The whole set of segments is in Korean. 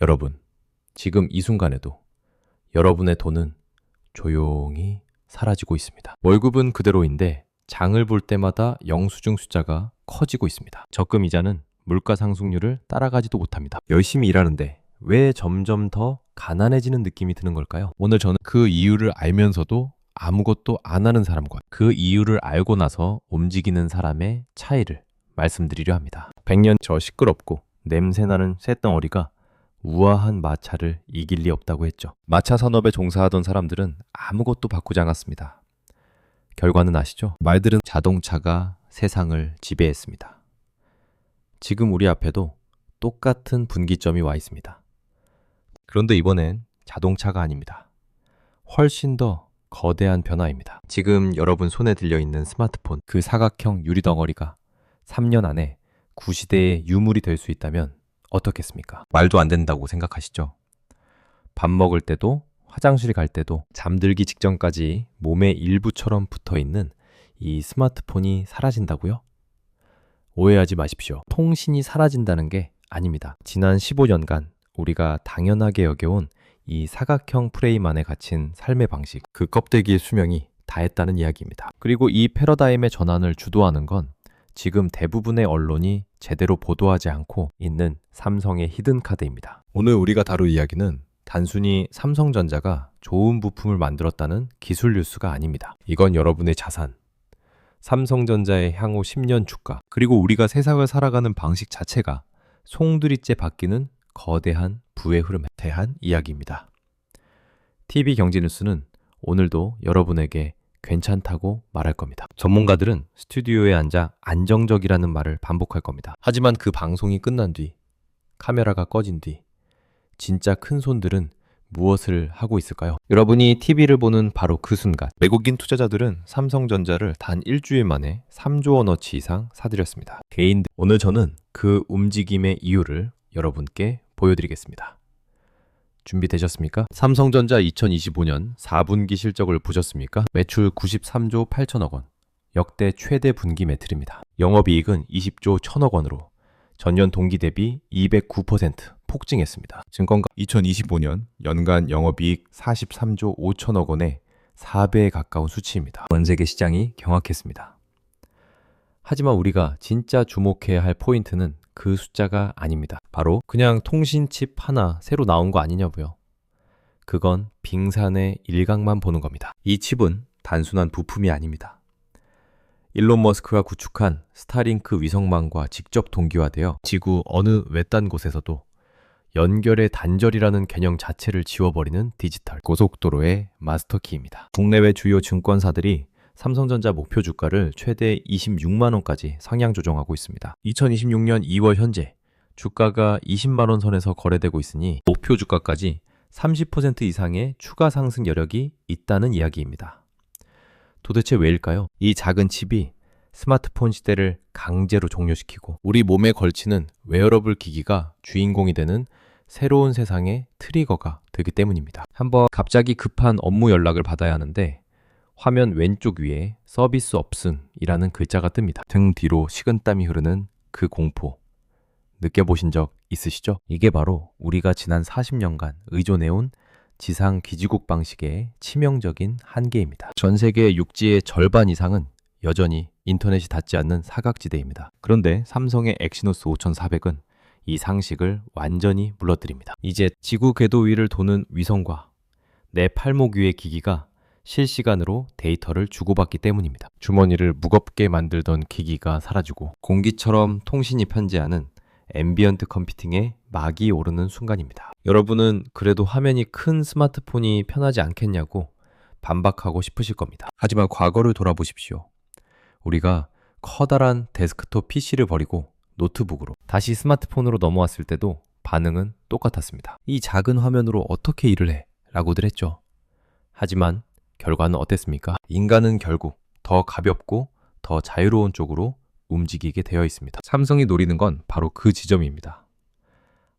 여러분, 지금 이 순간에도 여러분의 돈은 조용히 사라지고 있습니다. 월급은 그대로인데 장을 볼 때마다 영수증 숫자가 커지고 있습니다. 적금 이자는 물가 상승률을 따라가지도 못합니다. 열심히 일하는데 왜 점점 더 가난해지는 느낌이 드는 걸까요? 오늘 저는 그 이유를 알면서도 아무것도 안 하는 사람과 그 이유를 알고 나서 움직이는 사람의 차이를 말씀드리려 합니다. 100년 저 시끄럽고 냄새나는 쇳덩어리가 우아한 마차를 이길 리 없다고 했죠. 마차 산업에 종사하던 사람들은 아무것도 바꾸지 않았습니다. 결과는 아시죠? 말들은 자동차가 세상을 지배했습니다. 지금 우리 앞에도 똑같은 분기점이 와 있습니다. 그런데 이번엔 자동차가 아닙니다. 훨씬 더 거대한 변화입니다. 지금 여러분 손에 들려있는 스마트폰, 그 사각형 유리덩어리가 3년 안에 구시대의 유물이 될 수 있다면 어떻겠습니까? 말도 안 된다고 생각하시죠? 밥 먹을 때도, 화장실 갈 때도, 잠들기 직전까지 몸의 일부처럼 붙어 있는 이 스마트폰이 사라진다고요? 오해하지 마십시오. 통신이 사라진다는 게 아닙니다. 지난 15년간 우리가 당연하게 여겨온 이 사각형 프레임 안에 갇힌 삶의 방식, 그 껍데기의 수명이 다했다는 이야기입니다. 그리고 이 패러다임의 전환을 주도하는 건 지금 대부분의 언론이 제대로 보도하지 않고 있는 삼성의 히든카드입니다. 오늘 우리가 다룰 이야기는 단순히 삼성전자가 좋은 부품을 만들었다는 기술 뉴스가 아닙니다. 이건 여러분의 자산, 삼성전자의 향후 10년 주가, 그리고 우리가 세상을 살아가는 방식 자체가 송두리째 바뀌는 거대한 부의 흐름에 대한 이야기입니다. TV 경제 뉴스는 오늘도 여러분에게 괜찮다고 말할 겁니다. 전문가들은 스튜디오에 앉아 안정적이라는 말을 반복할 겁니다. 하지만 그 방송이 끝난 뒤, 카메라가 꺼진 뒤, 진짜 큰 손들은 무엇을 하고 있을까요? 여러분이 TV를 보는 바로 그 순간, 외국인 투자자들은 삼성전자를 단 일주일 만에 3조 원어치 이상 사들였습니다. 오늘 저는 그 움직임의 이유를 여러분께 보여드리겠습니다. 준비되셨습니까? 삼성전자 2025년 4분기 실적을 보셨습니까? 매출 93조 8천억 원, 역대 최대 분기 매출입니다. 영업이익은 20조 1천억 원으로 전년 동기 대비 209% 폭증했습니다. 증권가 2025년 연간 영업이익 43조 5천억 원의 4배에 가까운 수치입니다. 전 세계 시장이 경악했습니다. 하지만 우리가 진짜 주목해야 할 포인트는 그 숫자가 아닙니다. 바로 그냥 통신칩 하나 새로 나온 거 아니냐고요. 그건 빙산의 일각만 보는 겁니다. 이 칩은 단순한 부품이 아닙니다. 일론 머스크가 구축한 스타링크 위성망과 직접 동기화되어 지구 어느 외딴 곳에서도 연결의 단절이라는 개념 자체를 지워버리는 디지털 고속도로의 마스터키입니다. 국내외 주요 증권사들이 삼성전자 목표 주가를 최대 26만 원까지 상향 조정하고 있습니다. 2026년 2월 현재 주가가 20만 원 선에서 거래되고 있으니 목표 주가까지 30% 이상의 추가 상승 여력이 있다는 이야기입니다. 도대체 왜일까요? 이 작은 칩이 스마트폰 시대를 강제로 종료시키고 우리 몸에 걸치는 웨어러블 기기가 주인공이 되는 새로운 세상의 트리거가 되기 때문입니다. 한번 갑자기 급한 업무 연락을 받아야 하는데 화면 왼쪽 위에 서비스 없음이라는 글자가 뜹니다. 등 뒤로 식은땀이 흐르는 그 공포 느껴보신 적 있으시죠? 이게 바로 우리가 지난 40년간 의존해온 지상 기지국 방식의 치명적인 한계입니다. 전 세계 육지의 절반 이상은 여전히 인터넷이 닿지 않는 사각지대입니다. 그런데 삼성의 엑시노스 5400은 이 상식을 완전히 무너뜨립니다. 이제 지구 궤도 위를 도는 위성과 내 팔목 위의 기기가 실시간으로 데이터를 주고받기 때문입니다. 주머니를 무겁게 만들던 기기가 사라지고 공기처럼 통신이 편지하는 앰비언트 컴퓨팅에 막이 오르는 순간입니다. 여러분은 그래도 화면이 큰 스마트폰이 편하지 않겠냐고 반박하고 싶으실 겁니다. 하지만 과거를 돌아보십시오. 우리가 커다란 데스크톱 PC를 버리고 노트북으로 다시 스마트폰으로 넘어왔을 때도 반응은 똑같았습니다. 이 작은 화면으로 어떻게 일을 해? 라고들 했죠. 하지만 결과는 어땠습니까? 인간은 결국 더 가볍고 더 자유로운 쪽으로 움직이게 되어 있습니다. 삼성이 노리는 건 바로 그 지점입니다.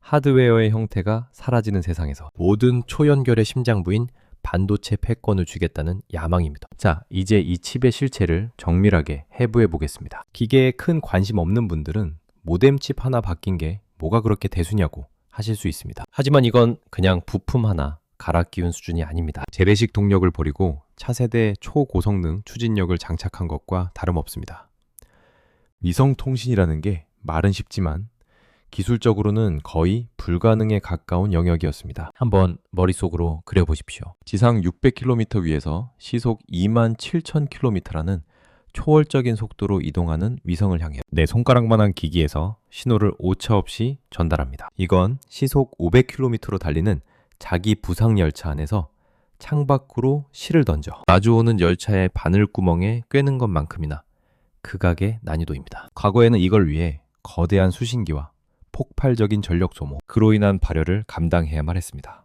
하드웨어의 형태가 사라지는 세상에서 모든 초연결의 심장부인 반도체 패권을 주겠다는 야망입니다. 자, 이제 이 칩의 실체를 정밀하게 해부해 보겠습니다. 기계에 큰 관심 없는 분들은 모뎀 칩 하나 바뀐 게 뭐가 그렇게 대수냐고 하실 수 있습니다. 하지만 이건 그냥 부품 하나 갈아 끼운 수준이 아닙니다. 재래식 동력을 버리고 차세대 초고성능 추진력을 장착한 것과 다름없습니다. 위성통신이라는 게 말은 쉽지만 기술적으로는 거의 불가능에 가까운 영역이었습니다. 한번 머릿속으로 그려보십시오. 지상 600km 위에서 시속 27,000km라는 초월적인 속도로 이동하는 위성을 향해 내 손가락만한 기기에서 신호를 오차없이 전달합니다. 이건 시속 500km로 달리는 자기 부상 열차 안에서 창밖으로 실을 던져 마주오는 열차의 바늘구멍에 꿰는 것만큼이나 극악의 난이도입니다. 과거에는 이걸 위해 거대한 수신기와 폭발적인 전력 소모, 그로 인한 발열을 감당해야만 했습니다.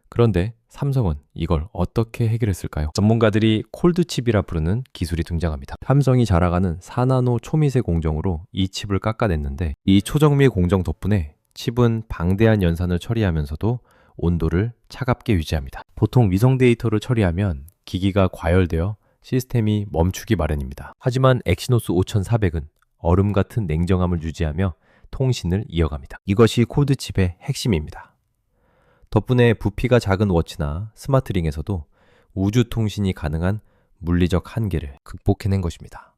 그런데 삼성은 이걸 어떻게 해결했을까요? 전문가들이 콜드칩이라 부르는 기술이 등장합니다. 삼성이 자랑하는 4나노 초미세 공정으로 이 칩을 깎아냈는데 이 초정밀 공정 덕분에 칩은 방대한 연산을 처리하면서도 온도를 차갑게 유지합니다. 보통 위성 데이터를 처리하면 기기가 과열되어 시스템이 멈추기 마련입니다. 하지만 엑시노스 5400은 얼음 같은 냉정함을 유지하며 통신을 이어갑니다. 이것이 콜드칩의 핵심입니다. 덕분에 부피가 작은 워치나 스마트링에서도 우주 통신이 가능한 물리적 한계를 극복해낸 것입니다.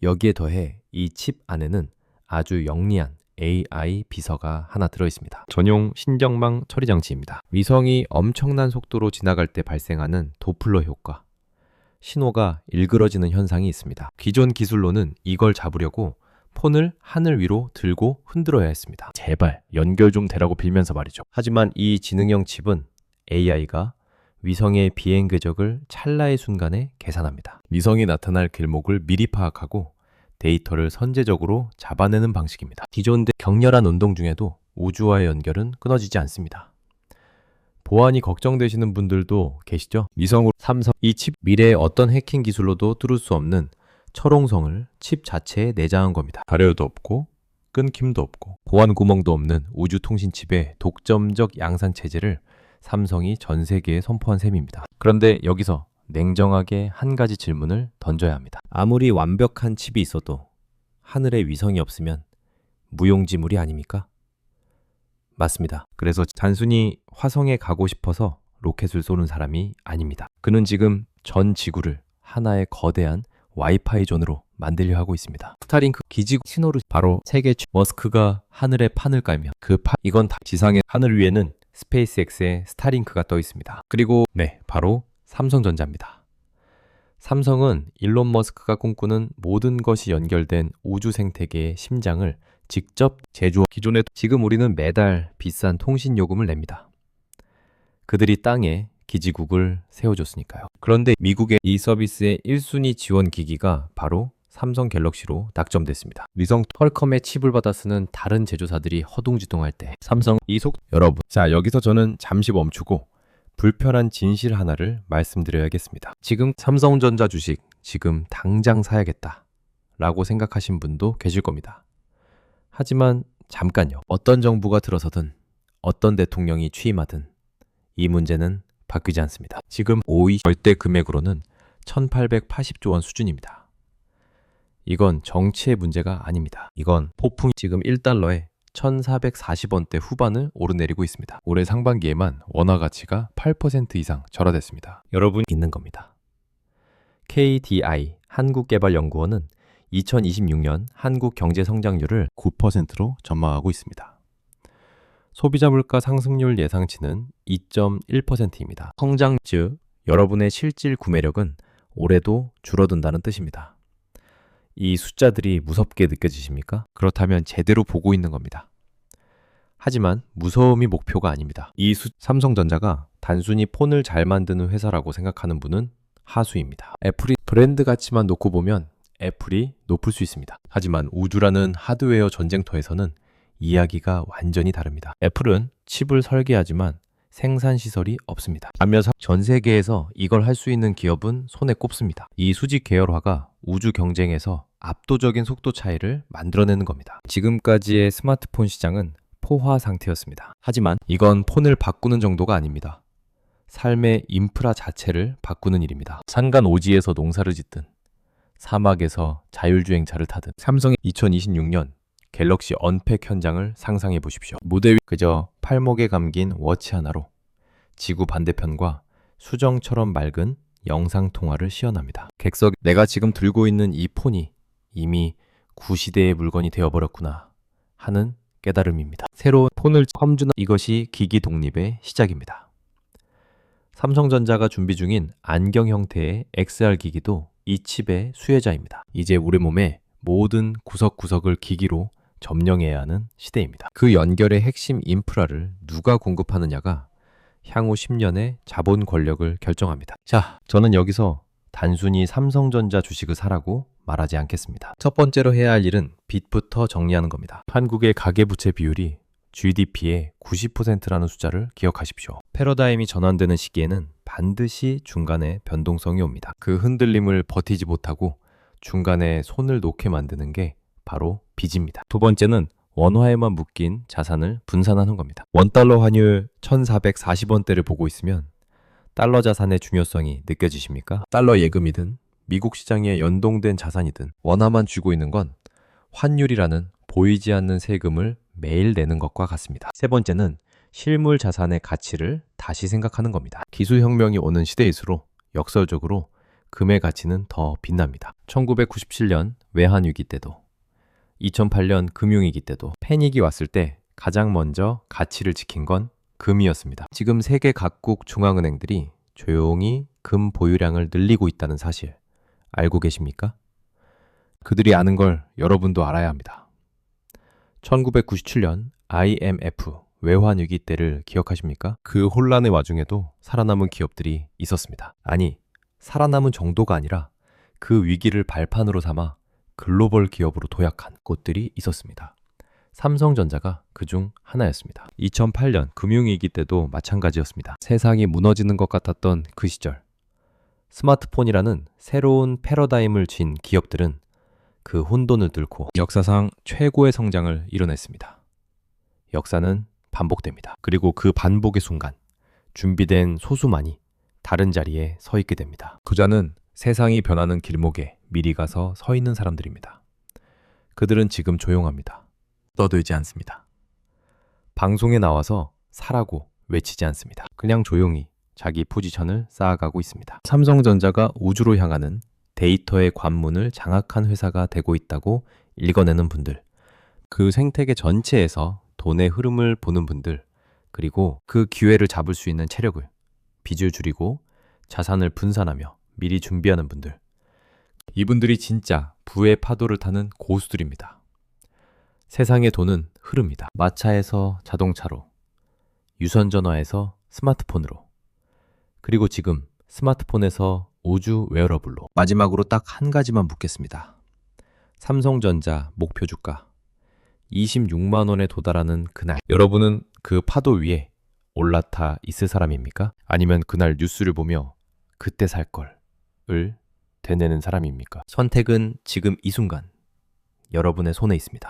여기에 더해 이 칩 안에는 아주 영리한 AI 비서가 하나 들어있습니다. 전용 신정망 처리 장치입니다. 위성이 엄청난 속도로 지나갈 때 발생하는 도플러 효과, 신호가 일그러지는 현상이 있습니다. 기존 기술로는 이걸 잡으려고 폰을 하늘 위로 들고 흔들어야 했습니다. 제발 연결 좀 되라고 빌면서 말이죠. 하지만 이 지능형 칩은 AI가 위성의 비행 궤적을 찰나의 순간에 계산합니다. 위성이 나타날 길목을 미리 파악하고 데이터를 선제적으로 잡아내는 방식입니다. 기존 격렬한 운동 중에도 우주와의 연결은 끊어지지 않습니다. 보안이 걱정되시는 분들도 계시죠? 위성으로 삼성 이 칩 미래의 어떤 해킹 기술로도 뚫을 수 없는 철옹성을 칩 자체에 내장한 겁니다. 발열도 없고 끊김도 없고 보안 구멍도 없는 우주 통신 칩의 독점적 양산 체제를 삼성이 전 세계에 선포한 셈입니다. 그런데 여기서 냉정하게 한 가지 질문을 던져야 합니다. 아무리 완벽한 칩이 있어도 하늘에 위성이 없으면 무용지물이 아닙니까? 맞습니다. 그래서 단순히 화성에 가고 싶어서 로켓을 쏘는 사람이 아닙니다. 그는 지금 전 지구를 하나의 거대한 와이파이 존으로 만들려 하고 있습니다. 스타링크 기지국 신호를 바로 세계 머스크가 하늘에 판을 깔면 이건 다 지상의 하늘 위에는 스페이스X의 스타링크가 떠 있습니다. 그리고 바로 삼성전자입니다. 삼성은 일론 머스크가 꿈꾸는 모든 것이 연결된 우주 생태계의 심장을 직접 제조한 기존에 지금 우리는 매달 비싼 통신 요금을 냅니다. 그들이 땅에 기지국을 세워줬으니까요. 그런데 미국의 이 서비스의 1순위 지원 기기가 바로 삼성 갤럭시로 낙점됐습니다. 위성 퀄컴의 칩을 받아 쓰는 다른 제조사들이 허둥지둥할 때 삼성 여러분, 자 여기서 저는 잠시 멈추고 불편한 진실 하나를 말씀드려야겠습니다. 지금 삼성전자 주식 지금 당장 사야겠다 라고 생각하신 분도 계실 겁니다. 하지만 잠깐요. 어떤 정부가 들어서든 어떤 대통령이 취임하든 이 문제는 바뀌지 않습니다. 지금 5위 절대 금액으로는 1880조 원 수준입니다. 이건 정치의 문제가 아닙니다. 이건 폭풍 지금 1달러에 1440원대 후반을 오르내리고 있습니다. 올해 상반기에만 원화 가치가 8% 이상 절하됐습니다. 여러분 있는 겁니다. KDI 한국개발연구원은 2026년 한국 경제 성장률을 9%로 전망하고 있습니다. 소비자 물가 상승률 예상치는 2.1%입니다. 성장 즉 여러분의 실질 구매력은 올해도 줄어든다는 뜻입니다. 이 숫자들이 무섭게 느껴지십니까? 그렇다면 제대로 보고 있는 겁니다. 하지만 무서움이 목표가 아닙니다. 삼성전자가 단순히 폰을 잘 만드는 회사라고 생각하는 분은 하수입니다. 애플이 브랜드 가치만 놓고 보면 애플이 높을 수 있습니다. 하지만 우주라는 하드웨어 전쟁터에서는 이야기가 완전히 다릅니다. 애플은 칩을 설계하지만 생산 시설이 없습니다. 반면 전 세계에서 이걸 할 수 있는 기업은 손에 꼽습니다. 이 수직 계열화가 우주 경쟁에서 압도적인 속도 차이를 만들어내는 겁니다. 지금까지의 스마트폰 시장은 포화 상태였습니다. 하지만 이건 폰을 바꾸는 정도가 아닙니다. 삶의 인프라 자체를 바꾸는 일입니다. 산간 오지에서 농사를 짓든 사막에서 자율주행차를 타든 삼성이 2026년 갤럭시 언팩 현장을 상상해 보십시오. 무대 위 그저 팔목에 감긴 워치 하나로 지구 반대편과 수정처럼 맑은 영상통화를 시연합니다. 객석 내가 지금 들고 있는 이 폰이 이미 구시대의 물건이 되어버렸구나 하는 깨달음입니다. 새로운 폰을 험준한 이것이 기기 독립의 시작입니다. 삼성전자가 준비 중인 안경 형태의 XR 기기도 이 칩의 수혜자입니다. 이제 우리 몸의 모든 구석구석을 기기로 점령해야 하는 시대입니다. 그 연결의 핵심 인프라를 누가 공급하느냐가 향후 10년의 자본 권력을 결정합니다. 자, 저는 여기서 단순히 삼성전자 주식을 사라고 말하지 않겠습니다. 첫 번째로 해야 할 일은 빚부터 정리하는 겁니다. 한국의 가계부채 비율이 GDP의 90%라는 숫자를 기억하십시오. 패러다임이 전환되는 시기에는 반드시 중간에 변동성이 옵니다. 그 흔들림을 버티지 못하고 중간에 손을 놓게 만드는 게 바로 빚입니다. 두 번째는 원화에만 묶인 자산을 분산하는 겁니다. 원달러 환율 1440원대를 보고 있으면 달러 자산의 중요성이 느껴지십니까? 달러 예금이든 미국 시장에 연동된 자산이든 원화만 쥐고 있는 건 환율이라는 보이지 않는 세금을 매일 내는 것과 같습니다. 세 번째는 실물 자산의 가치를 다시 생각하는 겁니다. 기술혁명이 오는 시대일수록 역설적으로 금의 가치는 더 빛납니다. 1997년 외환위기 때도 2008년 금융위기 때도 패닉이 왔을 때 가장 먼저 가치를 지킨 건 금이었습니다. 지금 세계 각국 중앙은행들이 조용히 금 보유량을 늘리고 있다는 사실 알고 계십니까? 그들이 아는 걸 여러분도 알아야 합니다. 1997년 IMF 외환위기 때를 기억하십니까? 그 혼란의 와중에도 살아남은 기업들이 있었습니다. 아니, 살아남은 정도가 아니라 그 위기를 발판으로 삼아 글로벌 기업으로 도약한 곳들이 있었습니다. 삼성전자가 그중 하나였습니다. 2008년 금융위기 때도 마찬가지였습니다. 세상이 무너지는 것 같았던 그 시절, 스마트폰이라는 새로운 패러다임을 쥔 기업들은 그 혼돈을 뚫고 역사상 최고의 성장을 이뤄냈습니다. 역사는 반복됩니다. 그리고 그 반복의 순간, 준비된 소수만이 다른 자리에 서 있게 됩니다. 부자는 세상이 변하는 길목에 미리 가서 서 있는 사람들입니다. 그들은 지금 조용합니다. 떠들지 않습니다. 방송에 나와서 사라고 외치지 않습니다. 그냥 조용히 자기 포지션을 쌓아가고 있습니다. 삼성전자가 우주로 향하는 데이터의 관문을 장악한 회사가 되고 있다고 읽어내는 분들, 그 생태계 전체에서 돈의 흐름을 보는 분들, 그리고 그 기회를 잡을 수 있는 체력을, 빚을 줄이고 자산을 분산하며 미리 준비하는 분들, 이분들이 진짜 부의 파도를 타는 고수들입니다. 세상의 돈은 흐릅니다. 마차에서 자동차로, 유선전화에서 스마트폰으로, 그리고 지금 스마트폰에서 우주 웨어러블로. 마지막으로 딱 한 가지만 묻겠습니다. 삼성전자 목표 주가 26만 원에 도달하는 그날, 여러분은 그 파도 위에 올라타 있을 사람입니까? 아니면 그날 뉴스를 보며 그때 살 걸을 되뇌는 사람입니까? 선택은 지금 이 순간 여러분의 손에 있습니다.